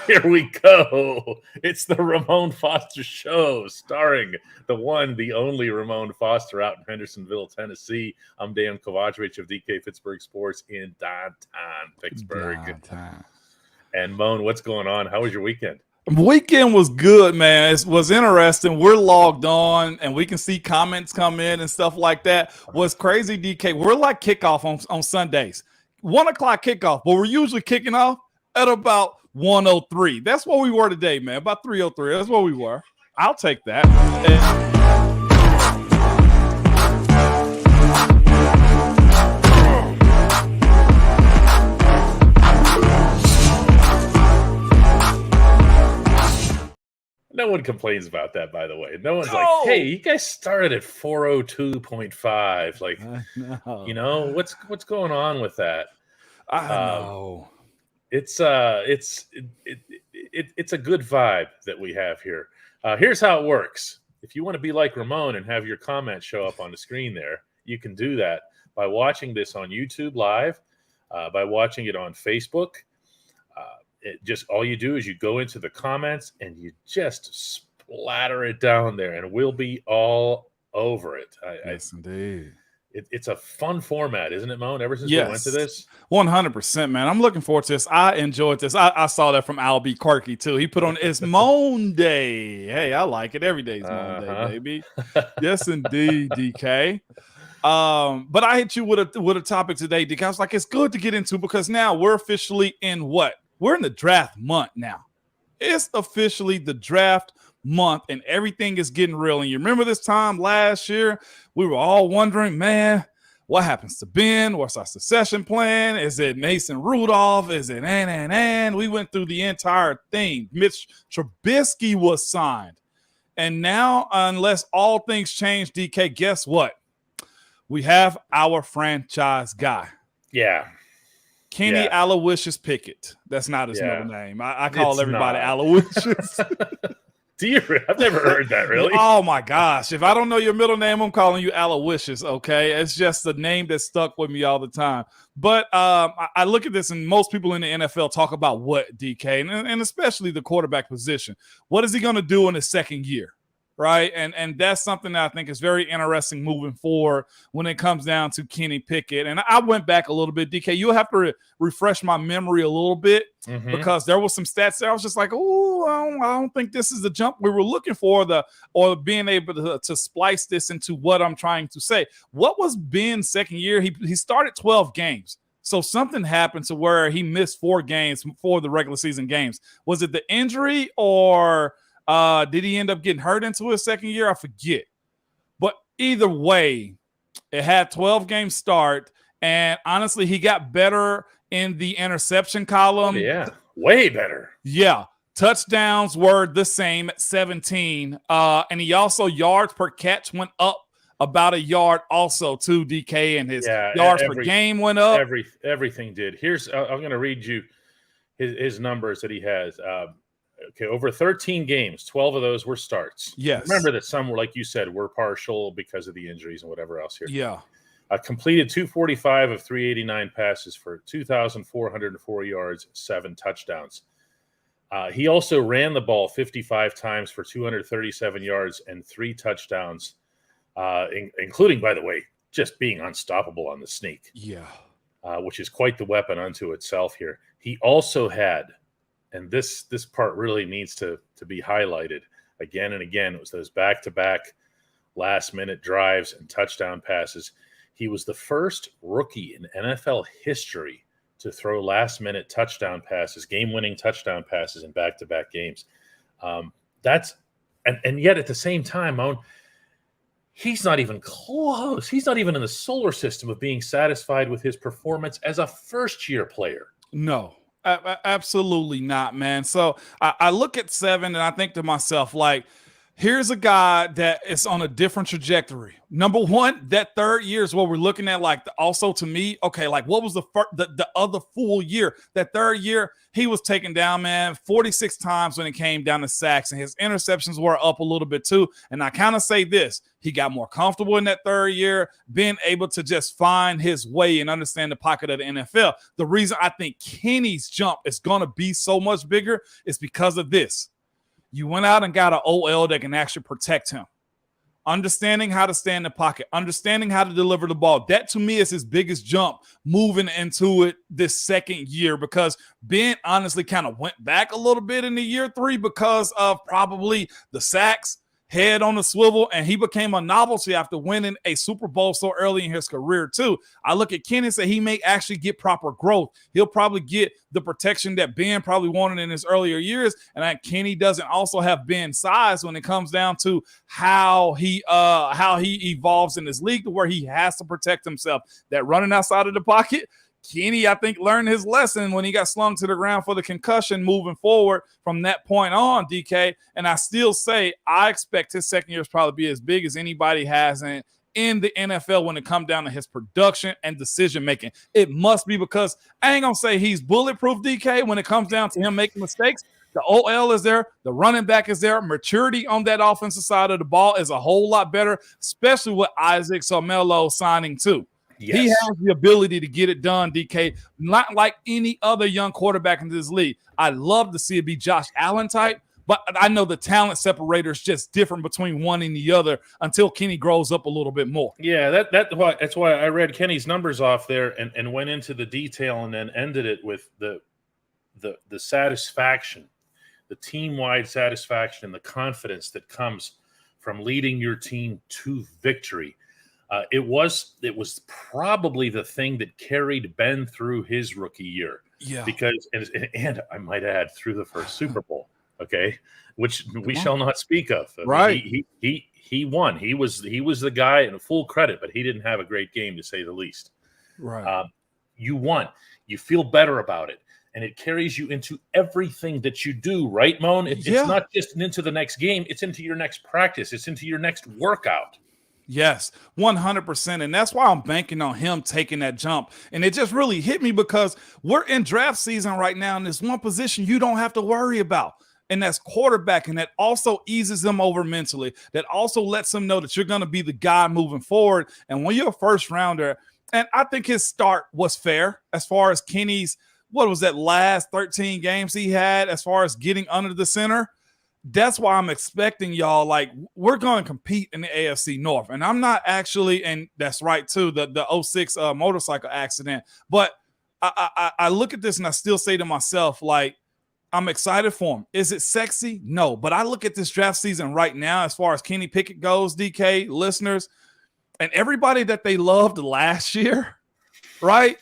Here we go. It's the Ramon Foster Show, starring the one, the only Ramon Foster out in Hendersonville, Tennessee. I'm Dejan Kovacevic of DK Pittsburgh Sports in downtown Pittsburgh. Downtown. And Moan, what's going on? How was your weekend? Weekend was good, man. It was interesting. We're logged on and we can see comments come in and stuff like that. What's crazy, DK, we're like kickoff on Sundays. 1 o'clock kickoff, but we're usually kicking off at about 1:03. That's what we were today, man. About 3:03. That's what we were. I'll take that. No one complains about that, by the way. No one's like, hey, you guys started at 4:02.5. Like, you know, what's going on with that? I know. It's a good vibe that we have here. Here's how it works. If you want to be like Ramon and have your comments show up on the screen there, you can do that by watching this on YouTube Live, by watching it on Facebook. All you do is you go into the comments and you just splatter it down there, and we'll be all over it. Yes, indeed. It's a fun format, isn't it, Moan? Ever since we went to this, 100%, man. I'm looking forward to this. I enjoyed this. I saw that from Al B. Quirky too. He put on it's Moan Day. Hey, I like it. Every day's Moan Day, baby. Yes, indeed, DK. But I hit you with a topic today, DK. I was like, it's good to get into because now we're officially in what? We're in the draft month now. It's officially the draft month and everything is getting real. And you remember this time last year, we were all wondering, man, what happens to Ben? What's our succession plan? Is it Mason Rudolph? Is it and? We went through the entire thing. Mitch Trubisky was signed. And now, unless all things change, DK, guess what? We have our franchise guy. Yeah. Kenny Aloysius Pickett. That's not his middle name. I call everybody Aloysius. Do you? I've never heard that, really. Oh, my gosh. If I don't know your middle name, I'm calling you Aloysius, okay? It's just the name that stuck with me all the time. But I look at this, and most people in the NFL talk about what, DK, and especially the quarterback position. What is he going to do in his second year? Right. And that's something that I think is very interesting moving forward when it comes down to Kenny Pickett. And I went back a little bit, DK. You'll have to refresh my memory a little bit because there was some stats there. I was just like, oh, I don't think this is the jump we were looking for, or being able to splice this into what I'm trying to say. What was Ben's second year? He started 12 games. So something happened to where he missed 4 games for the regular season games. Was it the injury or did he end up getting hurt into his second year? I forget. But either way, it had 12 game start. And honestly, he got better in the interception column. Oh, yeah, way better. Yeah. Touchdowns were the same at 17. And he also yards per catch went up about a yard also too, DK. And his yards per game went up. Everything did. I'm going to read you his numbers that he has. Okay, over 13 games, 12 of those were starts. Yes. Remember that some were, like you said, were partial because of the injuries and whatever else here. Yeah. Completed 245 of 389 passes for 2,404 yards, 7 touchdowns. He also ran the ball 55 times for 237 yards and 3 touchdowns, including, by the way, just being unstoppable on the sneak. Yeah. Which is quite the weapon unto itself here. He also had, and this part really needs to be highlighted again and again. It was those back-to-back last-minute drives and touchdown passes. He was the first rookie in NFL history to throw last-minute touchdown passes, game-winning touchdown passes in back-to-back games. And yet at the same time, he's not even close. He's not even in the solar system of being satisfied with his performance as a first-year player. No. Absolutely not, man. So I look at 7 and I think to myself, like, Here's a guy that is on a different trajectory. Number one, that third year is what we're looking at. Like, also to me, okay, like what was the other full year? That third year, he was taken down, man, 46 times when it came down to sacks, and his interceptions were up a little bit too. And I kind of say this, he got more comfortable in that third year, being able to just find his way and understand the pocket of the NFL. The reason I think Kenny's jump is going to be so much bigger is because of this. You went out and got an OL that can actually protect him. Understanding how to stay in the pocket, understanding how to deliver the ball. That to me is his biggest jump moving into it this second year, because Ben honestly kind of went back a little bit in the year 3 because of probably the sacks, head on the swivel, and he became a novelty after winning a Super Bowl so early in his career too. I look at Kenny and say he may actually get proper growth. He'll probably get the protection that Ben probably wanted in his earlier years, and Kenny doesn't also have Ben's size when it comes down to how he evolves in this league to where he has to protect himself. That running outside of the pocket, Kenny, I think, learned his lesson when he got slung to the ground for the concussion moving forward from that point on, DK. And I still say I expect his second year is probably be as big as anybody has in the NFL when it comes down to his production and decision-making. It must be, because I ain't going to say he's bulletproof, DK, when it comes down to him making mistakes. The OL is there. The running back is there. Maturity on that offensive side of the ball is a whole lot better, especially with Isaac Somelo signing too. Yes. He has the ability to get it done, DK, not like any other young quarterback in this league. I'd love to see it be Josh Allen type, but I know the talent separator is just different between one and the other until Kenny grows up a little bit more. Yeah, that's why I read Kenny's numbers off there and went into the detail and then ended it with the satisfaction, the team-wide satisfaction and the confidence that comes from leading your team to victory. It was probably the thing that carried Ben through his rookie year. Yeah. Because, and I might add, through the first Super Bowl, okay, which we shall not speak of. Right. He won. He was the guy, and full credit, but he didn't have a great game, to say the least. Right. You won. You feel better about it. And it carries you into everything that you do, right, Moan? It's not just into the next game. It's into your next practice. It's into your next workout. Yes, 100%. And that's why I'm banking on him taking that jump. And it just really hit me because we're in draft season right now, and there's one position you don't have to worry about, and that's quarterback. And that also eases them over mentally. That also lets them know that you're going to be the guy moving forward. And when you're a first rounder, and I think his start was fair as far as Kenny's, what was that, last 13 games he had as far as getting under the center. That's why I'm expecting y'all, like, we're going to compete in the AFC North. And I'm not actually, and that's right too, the 06 motorcycle accident. But I look at this and I still say to myself, like, I'm excited for him. Is it sexy? No. But I look at this draft season right now as far as Kenny Pickett goes, DK, listeners, and everybody that they loved last year, right?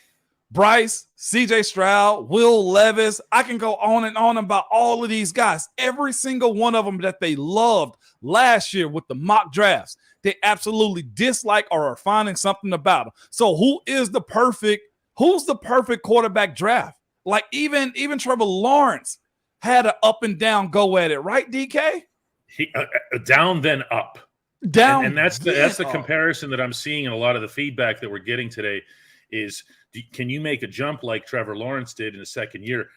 Bryce, CJ Stroud, Will Levis. I can go on and on about all of these guys. Every single one of them that they loved last year with the mock drafts, they absolutely dislike or are finding something about them. So who's the perfect quarterback draft? Like even Trevor Lawrence had an up and down go at it, right, DK? Down then up. Down, and that's the comparison that I'm seeing in a lot of the feedback that we're getting today is, can you make a jump like Trevor Lawrence did in the second year?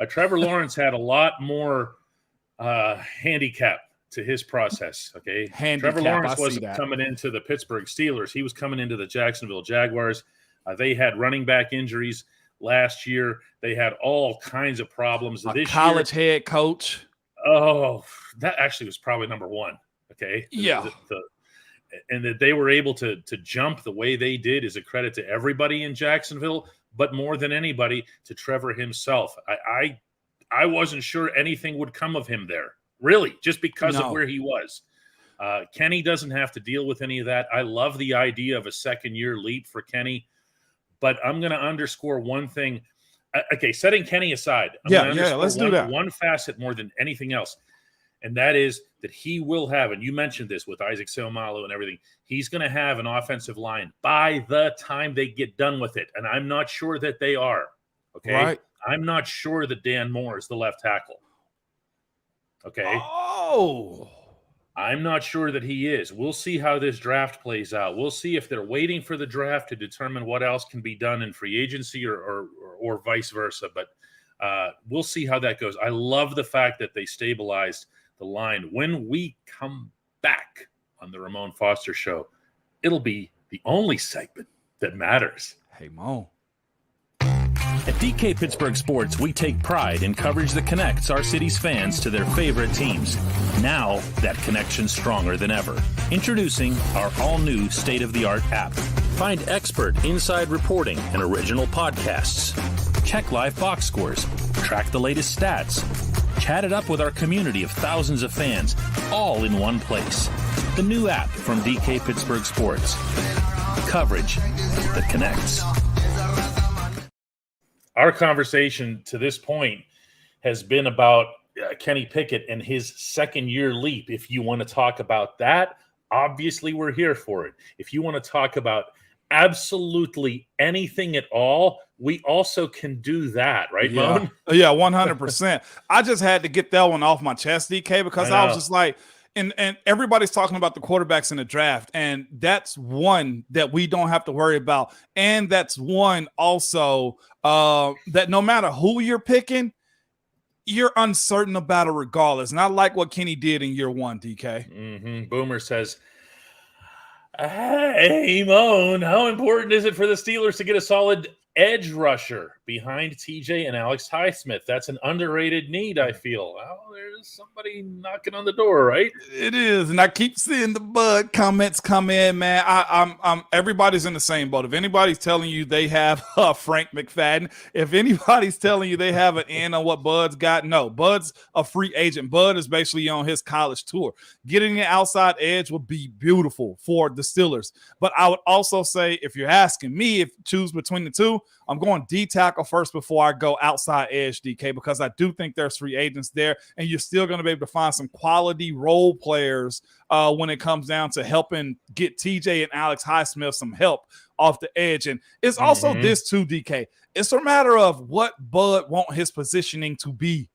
Trevor Lawrence had a lot more handicap to his process, okay? Trevor Lawrence wasn't coming into the Pittsburgh Steelers. He was coming into the Jacksonville Jaguars. They had running back injuries last year. They had all kinds of problems. This college head coach. Oh, that actually was probably number one, okay? Yeah. And that they were able to jump the way they did is a credit to everybody in Jacksonville, but more than anybody, to Trevor himself. I wasn't sure anything would come of him there, really, just because of where he was. Kenny doesn't have to deal with any of that. I love the idea of a second-year leap for Kenny, but I'm going to underscore one thing. Okay, setting Kenny aside, let's do that. One facet more than anything else. And that is that he will have, and you mentioned this with Isaac Seumalo and everything, he's going to have an offensive line by the time they get done with it. And I'm not sure that they are. Okay. Right. I'm not sure that Dan Moore is the left tackle. Okay. Oh. I'm not sure that he is. We'll see how this draft plays out. We'll see if they're waiting for the draft to determine what else can be done in free agency or vice versa. But we'll see how that goes. I love the fact that they stabilized the line. When we come back on the Ramon Foster Show, it'll be the only segment that matters. Hey, Mo. At DK Pittsburgh Sports, we take pride in coverage that connects our city's fans to their favorite teams. Now, that connection's stronger than ever. Introducing our all-new state-of-the-art app. Find expert inside reporting and original podcasts. Check live box scores. Track the latest stats. Chat it up with our community of thousands of fans, all in one place. The new app from DK Pittsburgh Sports. Coverage that connects. Our conversation to this point has been about Kenny Pickett and his second-year leap. If you want to talk about that, obviously we're here for it. If you want to talk about absolutely anything at all, we also can do that, right, Moan? Yeah, 100%. I just had to get that one off my chest, DK, because I was just like, and everybody's talking about the quarterbacks in the draft, and that's one that we don't have to worry about. And that's one also that no matter who you're picking, you're uncertain about it regardless. And I like what Kenny did in year one, DK. Mm-hmm. Boomer says, hey, Moan, how important is it for the Steelers to get a solid edge rusher behind TJ and Alex Highsmith? That's an underrated need, I feel. Well, there's somebody knocking on the door, right? It is, and I keep seeing the Bud comments come in, man. I'm everybody's in the same boat. If anybody's telling you they have Frank McFadden, if anybody's telling you they have an in on what Bud's got, no. Bud's a free agent. Bud is basically on his college tour. Getting an outside edge would be beautiful for the Steelers. But I would also say, if you're asking me if choose between the two, I'm going D tackle first before I go outside edge, DK, because I do think there's free agents there, and you're still going to be able to find some quality role players when it comes down to helping get TJ and Alex Highsmith some help off the edge. And it's also this too, DK. It's a matter of what Bud want his positioning to be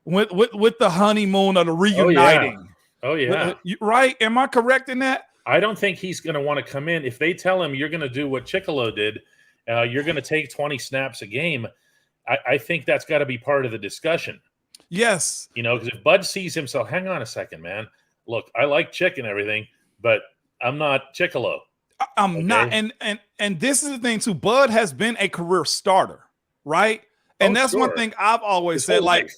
with the honeymoon or the reuniting. Oh, yeah. Right? Am I correct in that? I don't think he's going to want to come in. If they tell him you're going to do what Chicolo did, you're going to take 20 snaps a game, I think that's got to be part of the discussion. Yes. You know, because if Bud sees himself, hang on a second, man. Look, I like Chick and everything, but I'm not Chicolo. I'm not. And this is the thing, too. Bud has been a career starter, right? And that's one thing I've always said, like,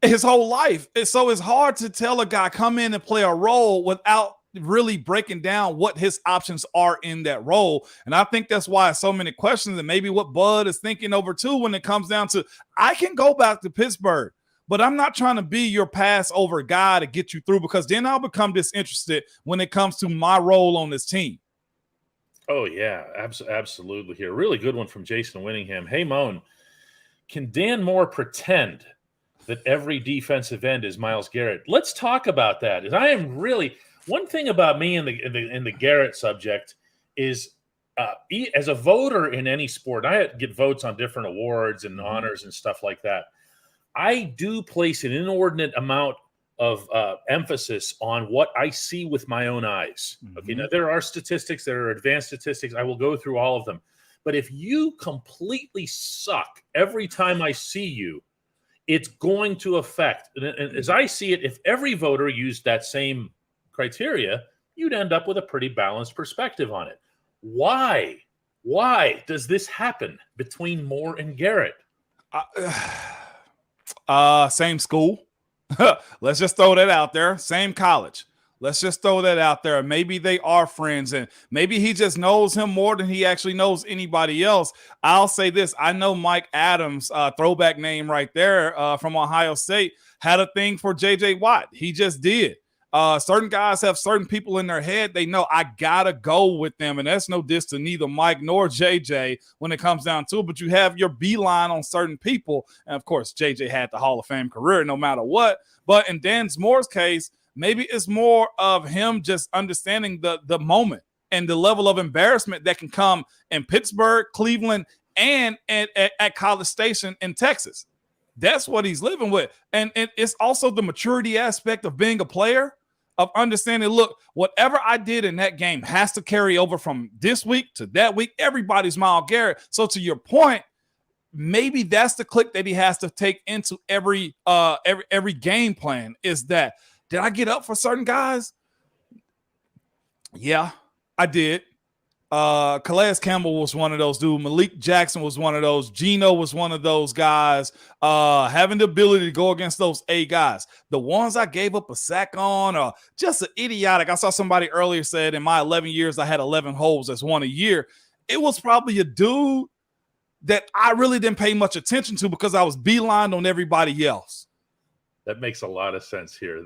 his whole life. So it's hard to tell a guy come in and play a role without really breaking down what his options are in that role. And I think that's why so many questions, and maybe what Bud is thinking over too when it comes down to, I can go back to Pittsburgh, but I'm not trying to be your pass over guy to get you through, because then I'll become disinterested when it comes to my role on this team. Oh, yeah, absolutely here. Really good one from Jason Winningham. Hey, Moan, can Dan Moore pretend that every defensive end is Myles Garrett? Let's talk about that. I am really – one thing about me in the Garrett subject is as a voter in any sport, I get votes on different awards and honors and stuff like that. I do place an inordinate amount of emphasis on what I see with my own eyes. Okay, now there are statistics, there are advanced statistics. I will go through all of them. But if you completely suck every time I see you, it's going to affect. And as I see it, if every voter used that same criteria, you'd end up with a pretty balanced perspective on it. Why does this happen between Moore and Garrett? Same school. Let's just throw that out there. Same college. Let's just throw that out there. Maybe they are friends, and maybe he just knows him more than he actually knows anybody else. I'll say this. I know Mike Adams, throwback name right there from Ohio State, had a thing for J.J. Watt. He just did. Certain guys have certain people in their head. They know I gotta go with them, and that's no diss to neither Mike nor JJ when it comes down to it. But you have your beeline on certain people, and of course, JJ had the Hall of Fame career no matter what. But in Dan Moore's case, maybe it's more of him just understanding the moment and the level of embarrassment that can come in Pittsburgh, Cleveland, and at College Station in Texas. That's what he's living with, and it's also the maturity aspect of being a player. of understanding, look, whatever I did in that game has to carry over from this week to that week. Everybody's Myles Garrett. So to your point, maybe that's the click that he has to take into every game plan, is that, did I get up for certain guys? Yeah, I did. Calais Campbell was one of those dudes. Malik Jackson was one of those. Geno was one of those guys. Having the ability to go against those A guys. The ones I gave up a sack on are just idiotic. I saw somebody earlier said in my 11 years I had 11 holes. That's one a year. It was probably a dude that I really didn't pay much attention to because I was beelined on everybody else. That makes a lot of sense here.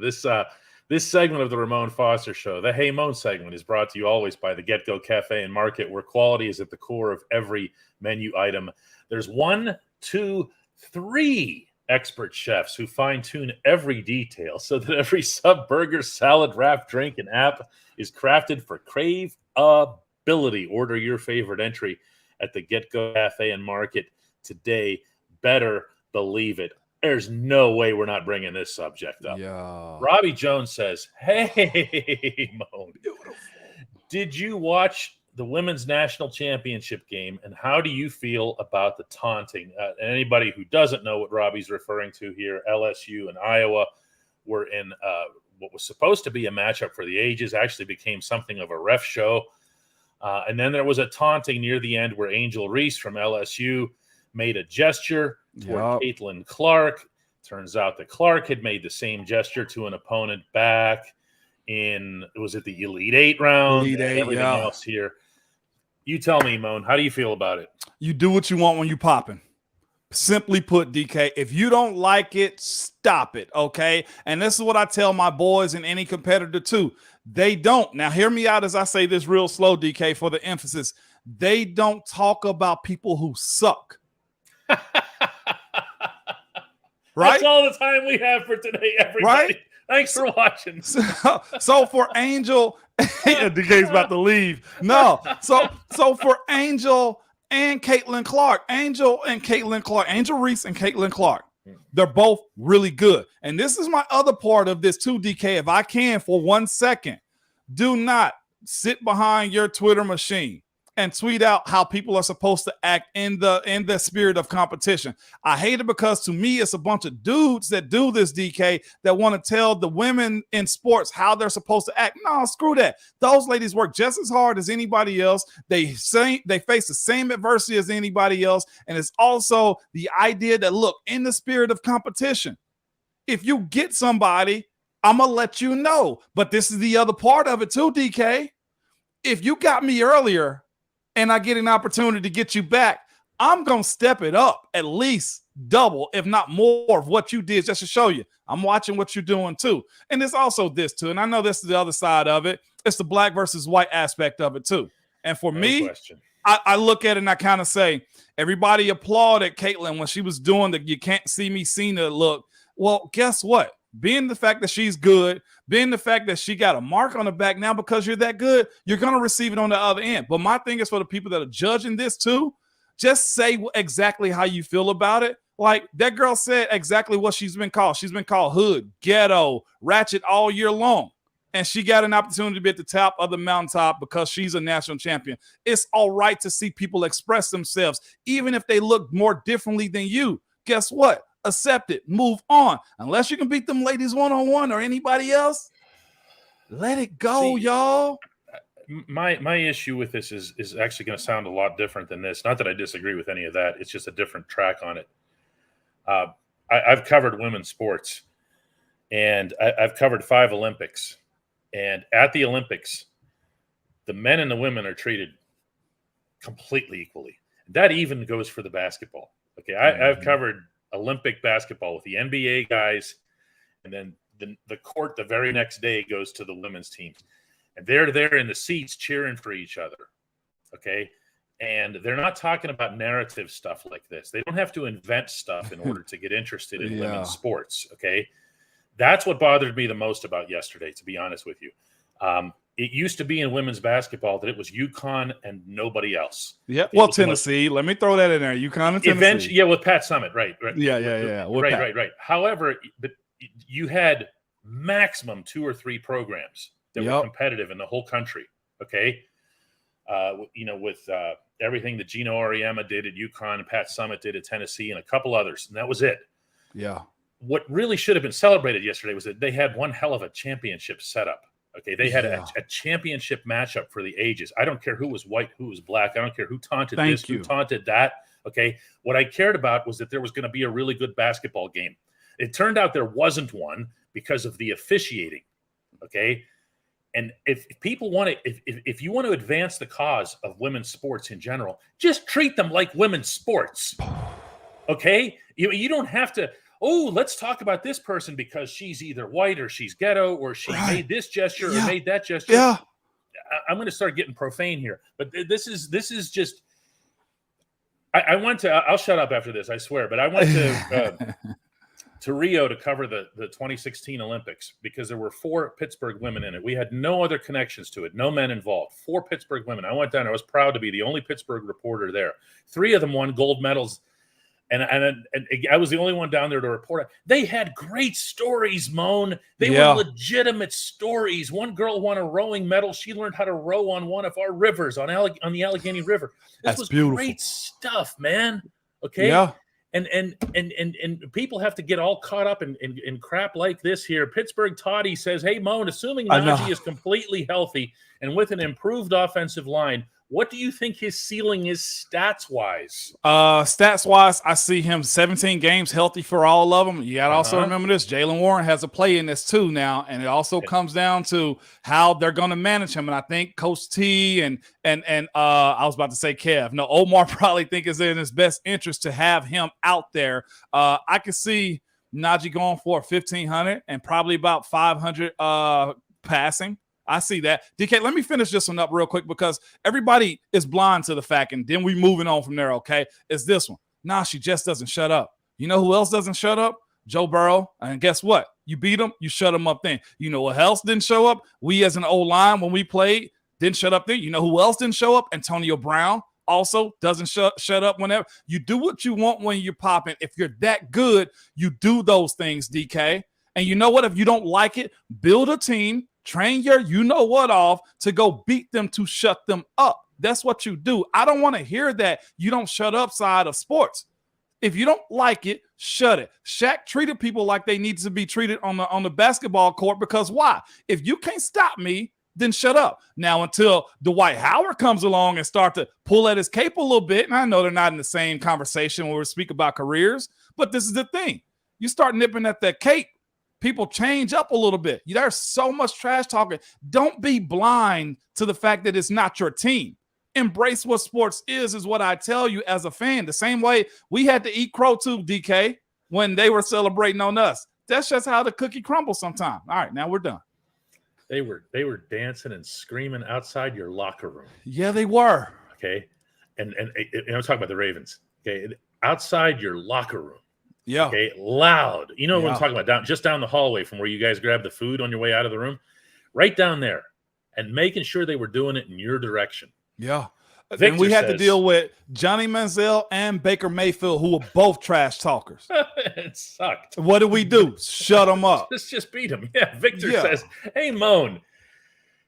This segment of the Ramon Foster Show, the Hey Moan segment, is brought to you always by the Get Go Cafe and Market, where quality is at the core of every menu item. There's 1, 2, 3 expert chefs who fine-tune every detail so that every sub, burger, salad, wrap, drink, and app is crafted for craveability. Order your favorite entry at the Get Go Cafe and Market today. Better believe it. There's no way we're not bringing this subject up. Yeah. Robbie Jones says, hey, Moan, did you watch the women's national championship game, and how do you feel about the taunting? Anybody who doesn't know what Robbie's referring to here, LSU and Iowa were in what was supposed to be a matchup for the ages, actually became something of a ref show. And then there was a taunting near the end where Angel Reese from LSU made a gesture toward Caitlin Clark. Turns out that Clark had made the same gesture to an opponent back in, was it the Elite Eight round? Elite Eight, everything else here. You tell me, Moan, how do you feel about it? You do what you want when you popping. Simply put, DK, if you don't like it, stop it, okay? And this is what I tell my boys and any competitor too. They don't. Now, hear me out as I say this real slow, DK, for the emphasis. They don't talk about people who suck. Right? That's all the time we have for today, everybody. Right? Thanks for watching. So for Angel, DK's about to leave. No. So for Angel and Caitlin Clark, Angel Reese and Caitlin Clark, they're both really good. And this is my other part of this too, DK. If I can, for 1 second, do not sit behind your Twitter machine and tweet out how people are supposed to act in the spirit of competition. I hate it because to me, it's a bunch of dudes that do this, DK, that want to tell the women in sports how they're supposed to act. No, screw that. Those ladies work just as hard as anybody else. They face the same adversity as anybody else. And it's also the idea that, look, in the spirit of competition, if you get somebody, I'm going to let you know. But this is the other part of it too, DK. If you got me earlier, and I get an opportunity to get you back, I'm going to step it up at least double, if not more, of what you did just to show you. I'm watching what you're doing too. And it's also this too, and I know this is the other side of it. It's the black versus white aspect of it too. And for me, I look at it and I kind of say, everybody applauded Caitlin when she was doing the you can't see me Cena look. Well, guess what? Being the fact that she's good, being the fact that she got a mark on her back now because you're that good, you're going to receive it on the other end. But my thing is for the people that are judging this too, just say exactly how you feel about it. Like that girl said exactly what she's been called. She's been called hood, ghetto, ratchet all year long. And she got an opportunity to be at the top of the mountaintop because she's a national champion. It's all right to see people express themselves, even if they look more differently than you. Guess what? Accept it. Move on. Unless you can beat them ladies one-on-one or anybody else, let it go, y'all. My issue with this is actually going to sound a lot different than this. Not that I disagree with any of that. It's just a different track on it. I've covered women's sports, and I've covered 5 Olympics. And at the Olympics, the men and the women are treated completely equally. That even goes for the basketball. Okay, I've covered Olympic basketball with the NBA guys, and then the court the very next day goes to the women's teams. And they're there in the seats cheering for each other, okay? And they're not talking about narrative stuff like this. They don't have to invent stuff in order to get interested in women's sports, okay? That's what bothered me the most about yesterday, to be honest with you. It used to be in women's basketball that it was UConn and nobody else. Yeah, well, Tennessee. Let me throw that in there. UConn and Tennessee. Eventually, with Pat Summitt, right. Yeah. Right. However, but you had maximum 2 or 3 programs that were competitive in the whole country. Okay. With everything that Gino Auriemma did at UConn and Pat Summitt did at Tennessee and a couple others, and that was it. Yeah. What really should have been celebrated yesterday was that they had one hell of a championship setup. Okay, they had a championship matchup for the ages. I don't care who was white, who was black. I don't care who taunted who taunted that. Okay, what I cared about was that there was going to be a really good basketball game. It turned out there wasn't one because of the officiating. Okay, and if people want to, if you want to advance the cause of women's sports in general, just treat them like women's sports. Okay, you don't have to. Oh, let's talk about this person because she's either white or she's ghetto or she made this gesture or made that gesture. Yeah, I'm going to start getting profane here, but this is just. I went to. I'll shut up after this, I swear. But I went to Rio to cover the 2016 Olympics because there were 4 Pittsburgh women in it. We had no other connections to it, no men involved. 4 Pittsburgh women. I went down. I was proud to be the only Pittsburgh reporter there. 3 of them won gold medals. And I was the only one down there to report it. They had great stories, Moan. They were legitimate stories. One girl won a rowing medal. She learned how to row on one of our rivers, on the Allegheny River. This was beautiful. Great stuff, man. Okay? Yeah. And people have to get all caught up in crap like this here. Pittsburgh Toddy says, hey, Moan, assuming Najee is completely healthy and with an improved offensive line, what do you think his ceiling is stats-wise? Stats-wise, I see him 17 games healthy for all of them. You got to also remember this. Jalen Warren has a play in this too now, and it also comes down to how they're going to manage him. And I think Coach T and I was about to say Kev. No, Omar probably think it's in his best interest to have him out there. I could see Najee going for 1,500 and probably about 500 passing. I see that. DK, let me finish this one up real quick because everybody is blind to the fact, and then we moving on from there, okay? It's this one. Nah, she just doesn't shut up. You know who else doesn't shut up? Joe Burrow. And guess what? You beat him, you shut him up then. You know what else didn't show up? We as an O-line, when we played, didn't shut up then. You know who else didn't show up? Antonio Brown also doesn't shut up whenever. You do what you want when you're popping. If you're that good, you do those things, DK. And you know what? If you don't like it, build a team, train your you-know-what off to go beat them to shut them up. That's what you do. I don't want to hear that you don't shut up side of sports. If you don't like it, shut it. Shaq treated people like they need to be treated on the basketball court because why? If you can't stop me, then shut up. Now, until Dwight Howard comes along and start to pull at his cape a little bit, and I know they're not in the same conversation when we speak about careers, but this is the thing. You start nipping at that cape, people change up a little bit. There's so much trash talking. Don't be blind to the fact that it's not your team. Embrace what sports is what I tell you as a fan. The same way we had to eat crow too, DK, when they were celebrating on us. That's just how the cookie crumbles sometimes. All right, now we're done. They were dancing and screaming outside your locker room. Yeah, they were. Okay, and I'm talking about the Ravens. Okay, outside your locker room. Yeah. Okay, loud. You know what I'm talking about? Just down the hallway from where you guys grab the food on your way out of the room, right down there, and making sure they were doing it in your direction. Yeah. Victor and we had to deal with Johnny Manziel and Baker Mayfield, who were both trash talkers. It sucked. What did we do? Shut them up. Let's just beat them. Yeah. Victor says, hey, Moan,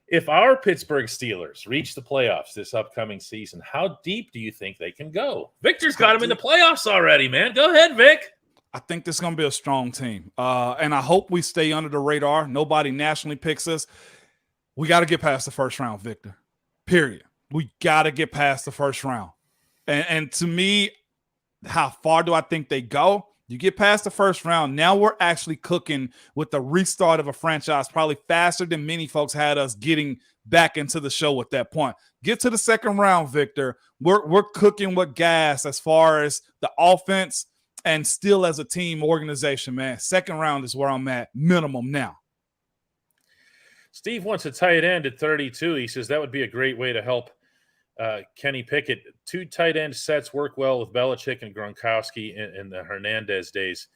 if our Pittsburgh Steelers reach the playoffs this upcoming season, how deep do you think they can go? Victor's got them in the playoffs already, man. Go ahead, Vic. I think this is going to be a strong team. And I hope we stay under the radar. Nobody nationally picks us. We got to get past the first round, Victor. Period. We got to get past the first round. And to me, how far do I think they go? You get past the first round. Now we're actually cooking with the restart of a franchise probably faster than many folks had us getting back into the show at that point. Get to the second round, Victor. We're cooking with gas as far as the offense and still as a team organization, man. Second round is where I'm at, minimum now. Steve wants a tight end at 32. He says that would be a great way to help Kenny Pickett. 2 tight end sets work well with Belichick and Gronkowski in the Hernandez days.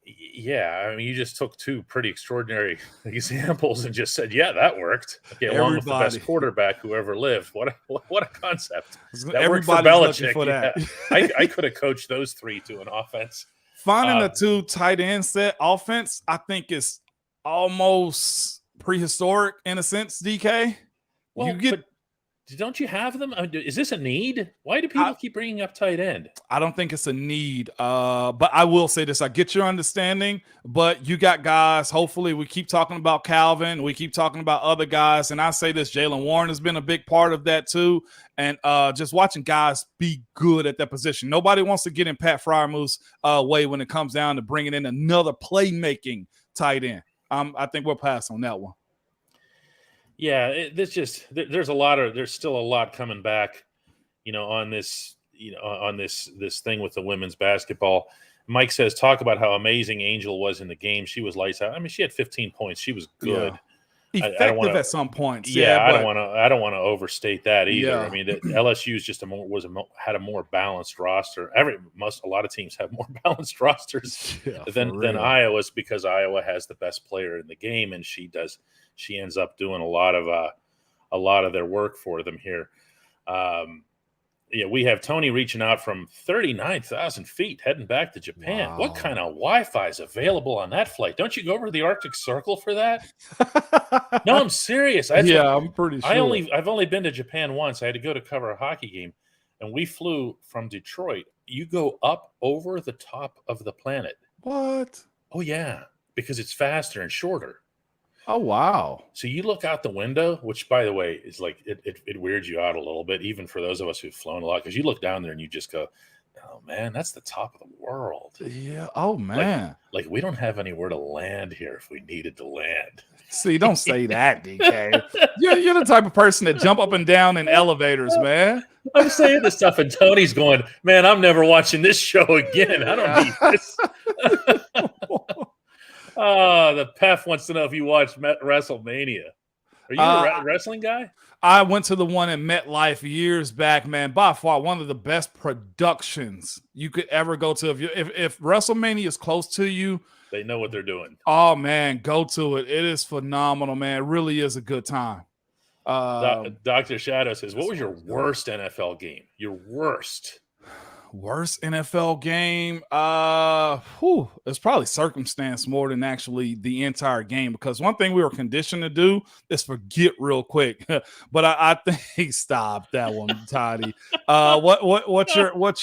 Yeah, I mean, you just took 2 pretty extraordinary examples and just said, yeah, that worked. Okay, along with the best quarterback who ever lived. What a concept. That worked for Belichick. For that. Yeah. I could have coached those 3 to an offense. Finding a 2 tight end set offense, I think is almost prehistoric in a sense, DK. Well, but don't you have them? I mean, is this a need? Why do people keep bringing up tight end? I don't think it's a need, but I will say this. I get your understanding, but you got guys. Hopefully, we keep talking about Calvin. We keep talking about other guys. And I say this, Jaylen Warren has been a big part of that too. And just watching guys be good at that position. Nobody wants to get in Pat Fryermuth's way when it comes down to bringing in another playmaking tight end. I think we'll pass on that one. Yeah, there's still a lot coming back, on this, on this thing with the women's basketball. Mike says, talk about how amazing Angel was in the game. She was lights out. I mean, she had 15 points. She was good. Yeah. Effective at some points. Yeah, I don't want to overstate that either. Yeah. I mean, LSU's just had a more balanced roster. A lot of teams have more balanced rosters than Iowa's, because Iowa has the best player in the game, and she ends up doing a lot of their work for them here. We have Tony reaching out from 39,000 feet heading back to Japan. Wow. What kind of Wi-Fi is available on that flight? Don't you go over to the Arctic Circle for that? No, I'm serious. I'm pretty sure. I've only been to Japan once. I had to go to cover a hockey game, and we flew from Detroit. You go up over the top of the planet. What? Oh, yeah, because it's faster and shorter. Oh, wow. So you look out the window, which, by the way, is like it weirds you out a little bit, even for those of us who've flown a lot, because you look down there and you just go, oh, man, that's the top of the world. Yeah. Oh, man. Like we don't have anywhere to land here if we needed to land. See, don't say that, DK. You're the type of person that jump up and down in elevators, man. I'm saying this stuff, and Tony's going, man, I'm never watching this show again. I don't need this. The Pef wants to know if you watched WrestleMania. Are you a wrestling guy? I went to the one in MetLife years back, man. By far, one of the best productions you could ever go to. If WrestleMania is close to you, they know what they're doing. Oh, man, go to it. It is phenomenal, man. It really is a good time. Dr. Shadow says, what was your worst NFL game? Your worst NFL game? It's probably circumstance more than actually the entire game, because one thing we were conditioned to do is forget real quick. But I think stop that one, Toddy. What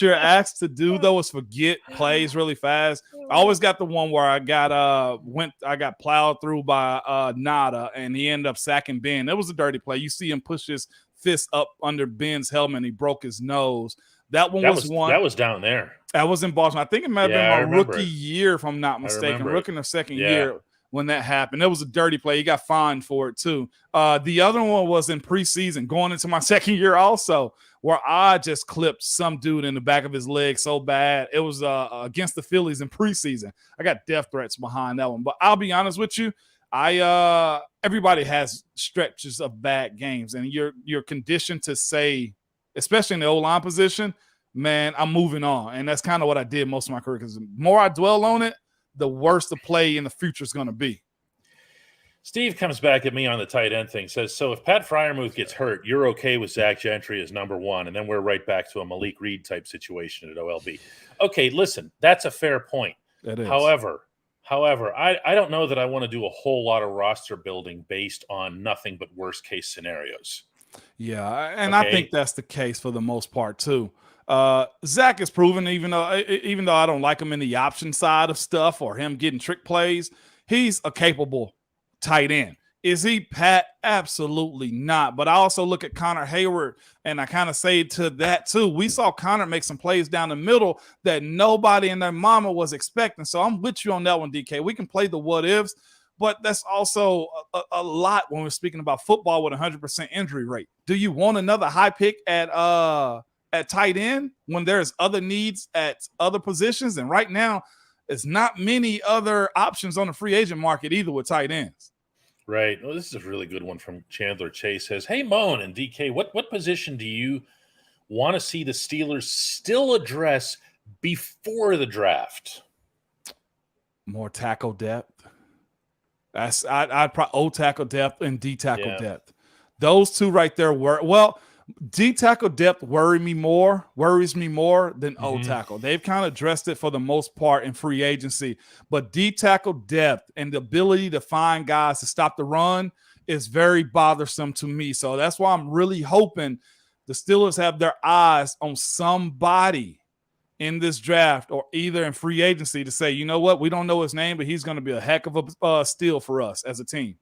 you're asked to do though is forget plays really fast. I always got the one where I got plowed through by Nada, and he ended up sacking Ben. It was a dirty play. You see him push his fist up under Ben's helmet, and he broke his nose. That was one. That was down there. That was in Boston. I think it might have been my rookie year, if I'm not mistaken. Rookie or second year when that happened. It was a dirty play. He got fined for it, too. The other one was in preseason, going into my second year also, where I just clipped some dude in the back of his leg so bad. It was against the Phillies in preseason. I got death threats behind that one. But I'll be honest with you, everybody has stretches of bad games, and you're conditioned to say, especially in the O-line position, man, I'm moving on. And that's kind of what I did most of my career, because the more I dwell on it, the worse the play in the future is going to be. Steve comes back at me on the tight end thing, says, so if Pat Fryermuth gets hurt, you're okay with Zach Gentry as number one, and then we're right back to a Malik Reed type situation at OLB. Okay, listen, that's a fair point. It is. However, I don't know that I want to do a whole lot of roster building based on nothing but worst case scenarios. Yeah, and okay. I think that's the case for the most part too. Zach has proven, even though I don't like him in the option side of stuff or him getting trick plays, he's a capable tight end. Is he Pat? Absolutely not. But I also look at Connor Hayward, and I kind of say to that too. We saw Connor make some plays down the middle that nobody and their mama was expecting. So I'm with you on that one, DK. We can play the what ifs. But that's also a lot when we're speaking about football with 100% injury rate. Do you want another high pick at tight end when there's other needs at other positions? And right now, it's not many other options on the free agent market either with tight ends. Right. Well, this is a really good one from Chandler Chase. Says, hey, Moan and DK, what position do you want to see the Steelers still address before the draft? More tackle depth. I'd probably O tackle depth and D tackle depth. Those two right there were, well, D tackle depth worries me more than O tackle. They've kind of addressed it for the most part in free agency, but D tackle depth and the ability to find guys to stop the run is very bothersome to me. So that's why I'm really hoping the Steelers have their eyes on somebody in this draft or either in free agency to say, you know what, we don't know his name, but he's going to be a heck of a steal for us as a team.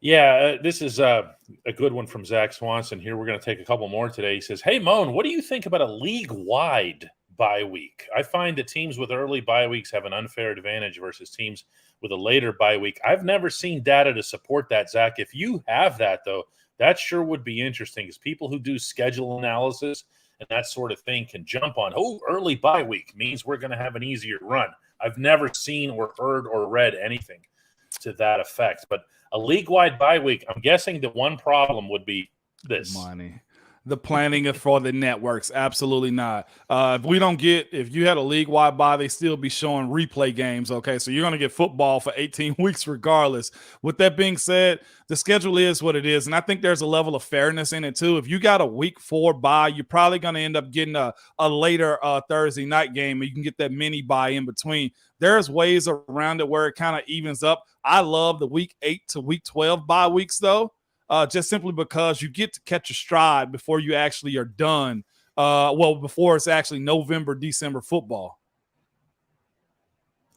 Yeah, this is a good one from Zach Swanson. Here we're going to take a couple more today. He says, hey, Moan, what do you think about a league-wide bye week? I find that teams with early bye weeks have an unfair advantage versus teams with a later bye week. I've never seen data to support that, Zach. If you have that, though, that sure would be interesting, because people who do schedule analysis and that sort of thing can jump on, early bye week means we're going to have an easier run. I've never seen or heard or read anything to that effect. But a league-wide bye week, I'm guessing the one problem would be this. Money. The planning for the networks, absolutely not. If you had a league-wide bye, they still be showing replay games, okay? So you're going to get football for 18 weeks regardless. With that being said, the schedule is what it is, and I think there's a level of fairness in it too. If you got a week 4 bye, you're probably going to end up getting a later Thursday night game, and you can get that mini bye in between. There's ways around it where it kind of evens up. I love the week 8 to week 12 bye weeks, though. Just simply because you get to catch a stride before you actually are done. Before it's actually November, December football.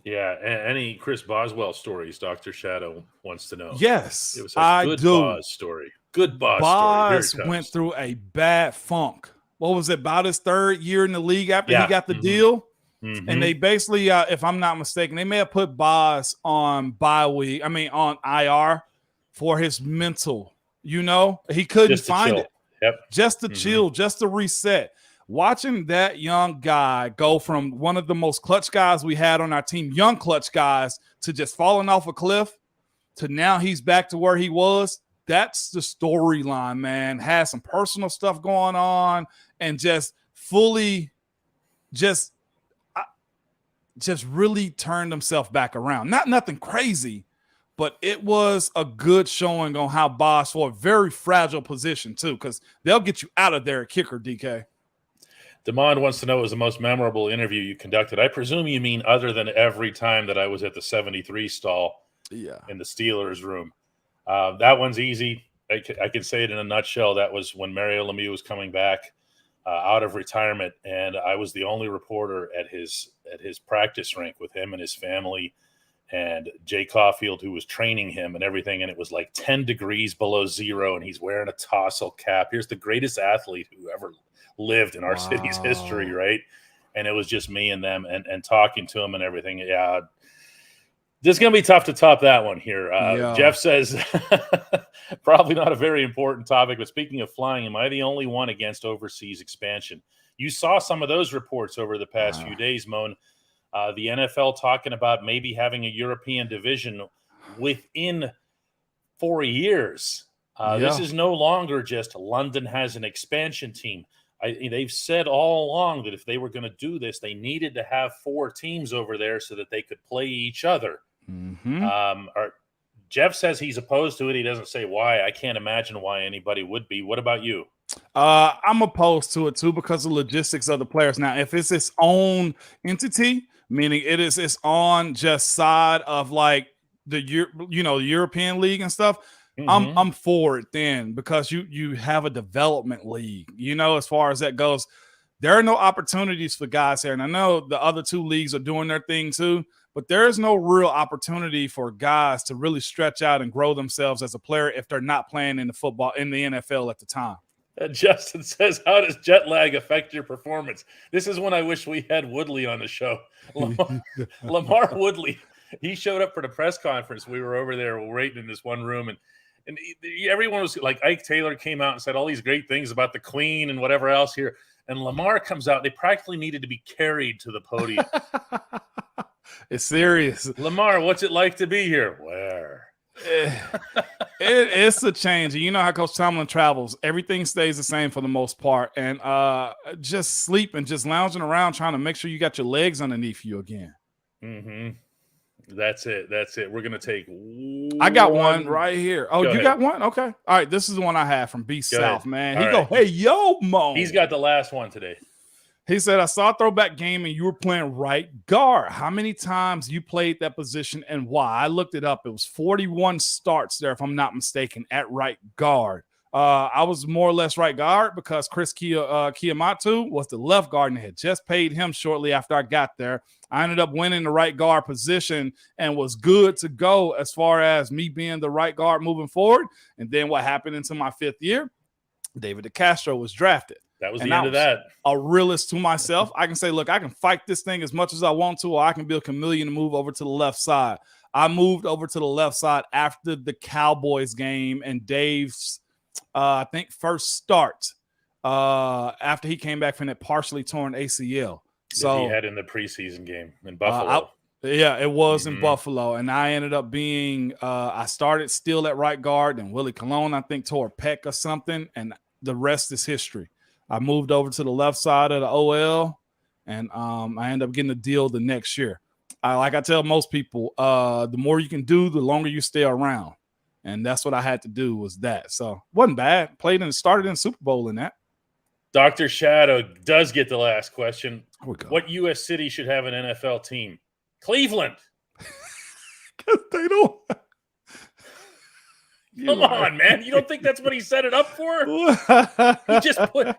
Yeah, any Chris Boswell stories, Dr. Shadow wants to know. Yes, it was a good Boz story. Good Boz story. Boz went through a bad funk. What was it, about his 3rd year in the league after he got the deal? Mm-hmm. And they basically, if I'm not mistaken, they may have put Boz on on IR for his mental. You know, he couldn't find it. Yep. Just to chill, just to reset. Watching that young guy go from one of the most clutch guys we had on our team, young clutch guys, to just falling off a cliff, to now he's back to where he was. That's the storyline, man. Has some personal stuff going on and just fully just really turned himself back around. Nothing crazy, but it was a good showing on how Boz, for a very fragile position too, because they'll get you out of there at kicker, DK. Demond wants to know, what was the most memorable interview you conducted? I presume you mean other than every time that I was at the 73 stall in the Steelers room. That one's easy. I can say it in a nutshell. That was when Mario Lemieux was coming back out of retirement, and I was the only reporter at his practice rink with him and his family and Jay Caulfield, who was training him and everything. And it was like 10 degrees below zero, and he's wearing a tassel cap. Here's the greatest athlete who ever lived in our city's history, right? And it was just me and them and talking to him and everything. Yeah, this is going to be tough to top that one here. Jeff says, probably not a very important topic, but speaking of flying, am I the only one against overseas expansion? You saw some of those reports over the past few days, Moan. The NFL talking about maybe having a European division within 4 years. This is no longer just London has an expansion team. They've said all along that if they were going to do this, they needed to have 4 teams over there so that they could play each other. Mm-hmm. Jeff says he's opposed to it. He doesn't say why. I can't imagine why anybody would be. What about you? I'm opposed to it too because of the logistics of the players. Now, if it's its own entity, meaning it is its own just side of like the European League and stuff, I'm for it then, because you have a development league, as far as that goes. There are no opportunities for guys here. And I know the other 2 leagues are doing their thing too, but there is no real opportunity for guys to really stretch out and grow themselves as a player if they're not playing in the NFL at the time. Justin says, how does jet lag affect your performance? This is when I wish we had Woodley on the show. Lamar Woodley, he showed up for the press conference. We were over there waiting in this one room, and everyone was like, Ike Taylor came out and said all these great things about the Queen and whatever else here. And Lamar comes out. They practically needed to be carried to the podium. It's serious. Lamar, what's it like to be here? Where? It's a change. You know how Coach Tomlin travels. Everything stays the same for the most part. And just sleeping, just lounging around, trying to make sure you got your legs underneath you again. Mm-hmm. That's it. We're going to take I got one right here. Oh, Go you ahead. got one? Okay. All right. This is the one I have from B Go South, ahead. man. All He right. go, hey, yo, Mo. He's got the last one today. He said, I saw a throwback game and you were playing right guard. How many times you played that position and why? I looked it up. It was 41 starts there, if I'm not mistaken, at right guard. I was more or less right guard because Chris Kiyamatu was the left guard and had just paid him shortly after I got there. I ended up winning the right guard position and was good to go as far as me being the right guard moving forward. And then what happened into my 5th year, David DeCastro was drafted. That was the end of that. A realist to myself. I can say, look, I can fight this thing as much as I want to, or I can be a chameleon and move over to the left side. I moved over to the left side after the Cowboys game and Dave's I think first start after he came back from that partially torn ACL. So he had in the preseason game in Buffalo. It was in Buffalo, and I ended up being I started still at right guard, and Willie Colon I think tore a pec or something, and the rest is history. I moved over to the left side of the OL, and I ended up getting a deal the next year. Like I tell most people, the more you can do, the longer you stay around. And that's what I had to do was that. So wasn't bad. Started in Super Bowl in that. Dr. Shadow does get the last question. What U.S. city should have an NFL team? Cleveland. Because they don't. Come on, man. You don't think that's what he set it up for?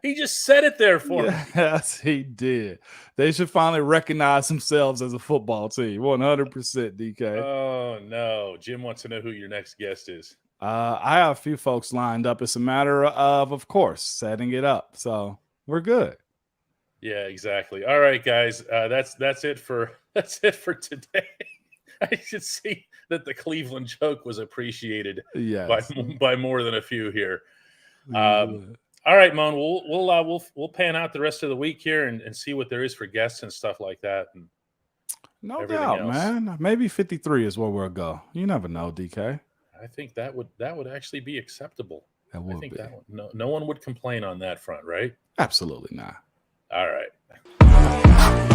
He just set it there for me. Yes, he did. They should finally recognize themselves as a football team. 100%, DK. Oh, no. Jim wants to know who your next guest is. I have a few folks lined up. It's a matter of course, setting it up. So we're good. Yeah, exactly. All right, guys. That's it for today. I should see that the Cleveland joke was appreciated by more than a few here. All right, Moan. We'll pan out the rest of the week here and see what there is for guests and stuff like that. And no doubt, else. Man. Maybe 53 is where we'll go. You never know, DK. I think that would actually be acceptable. That would be. No one would complain on that front, right? Absolutely not. All right.